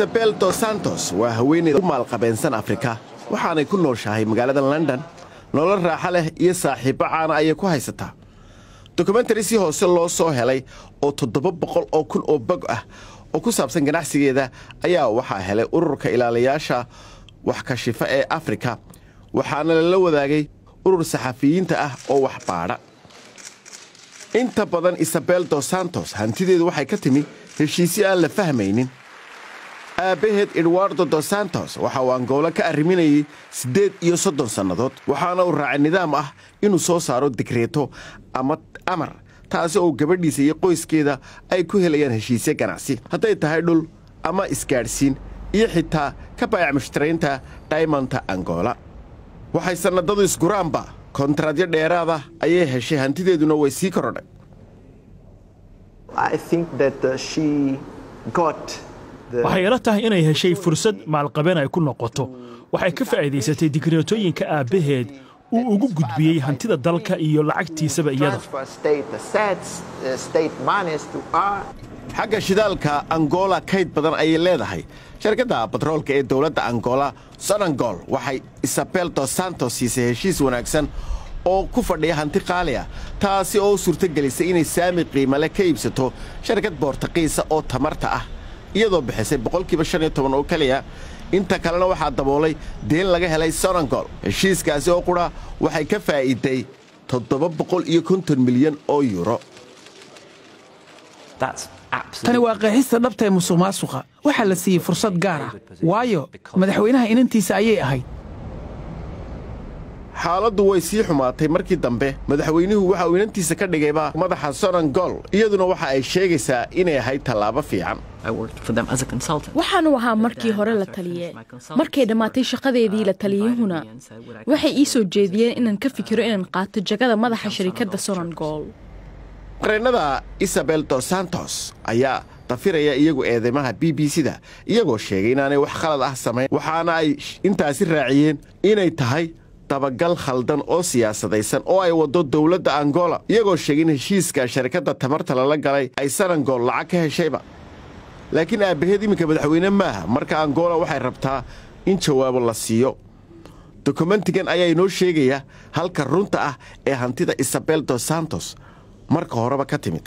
Isabel dos Santos waa haweeney u maalqabeensan Afrika waxaanay ku nooshahay magaalada London nolol raaxo leh iyo saaxiibo caan ay ku haysataa documentary si hoose loo soo helay oo 700 oo kun oo bag ah oo ku saabsan ganacsigeeda ayaa waxa helay ururka ilaaliyaasha wax ka shifa ee Afrika waxaana la wadaagay urur saxafiyiinta ah oo wax baadha inta badan Isabel dos Santos hantideedu waxay ka timi heshiisyo aan la fahmaynin aabaheed Eduardo dos Santos waxa uu Angola ka arriminayay 38 sannadood waxaana uu raacay nidaam ah inuu soo saaro dekreeto ama amar taasi oo gabadhiisa iyo qoyskeeda ay ku helayaan heshiisyo ganacsi haday tahay dhul ama isgaarsiin iyo xitaa ka baayac mushtariinta Diamond Angola waxay sanadadu isguraanba kontradyo dheeraad ah ayay heshay hantideeduna way sii korodhay I think that she got waxay ila tahay inay heshay fursad maalqabeen ay ku noqoto waxay ka faa'iideysatay digreetooyinka aabaheed uu ugu gudbiyay hantida dalka iyo lacagtiisaba iyada xagga shidaalka Angola kayd badan ayay leedahay shirkadda batroolka ee dawladda Angola Sonangol waxay Isabel dos Santos siisay heshiis wanaagsan oo ku fadhiya hanti qaali ah taasi oo suurtagelisay inay saami qiimo leh ka iibsato shirkad Boortaqiisa oo tamarta ah iyadoo bixisay 15% oo kaliya inta kalena waxa daboolay deen laga helay Sonangol heshiiskaasi oo qura waxay ka faa'iiday 750 milyan oo euro tani waa qeexista dhabta ee musuqmaasuqa waxa la siiyay fursad gaar ah waayo madaxweynaha inantiisa ayay ahayd xaaladdu way sii xumaatay markii dambe madaxweynuhu waxa uu inantiisa ka dhigayba madaxa Sonangol iyaduna waxa ay sheegaysaa inay ahayd talaabo fiican waxaan u ahaa markii hore la taliyay markay dhamaatay shaqadeedii la taliyahuna waxay ii soo jeediyeen inaan ka fikiro inaan qaato jagada madaxa shirkadda Sonangol qareenada Isabel dos Santos ayaa tafiraya iyagu eedeymaha BBC-da iyagoo sheegay inaanay wax khalad ah sameyn waxaana ay intaasi raaciyeen inay tahay dabagal khaldan oo siyaasadaysan oo ay wado dawladda Angola iyagoo sheegay in heshiiska shirkadda tamarta la galay ay Sonangol lacag ka heshayba laakiin aabaheed iminka madaxweyne maaha marka Angola waxay rabtaa in jawaabo la siiyo dokumentigan ayaa inoo sheegaya halka runta ah ee hantida Isabel dos Santos marka horeba ka timid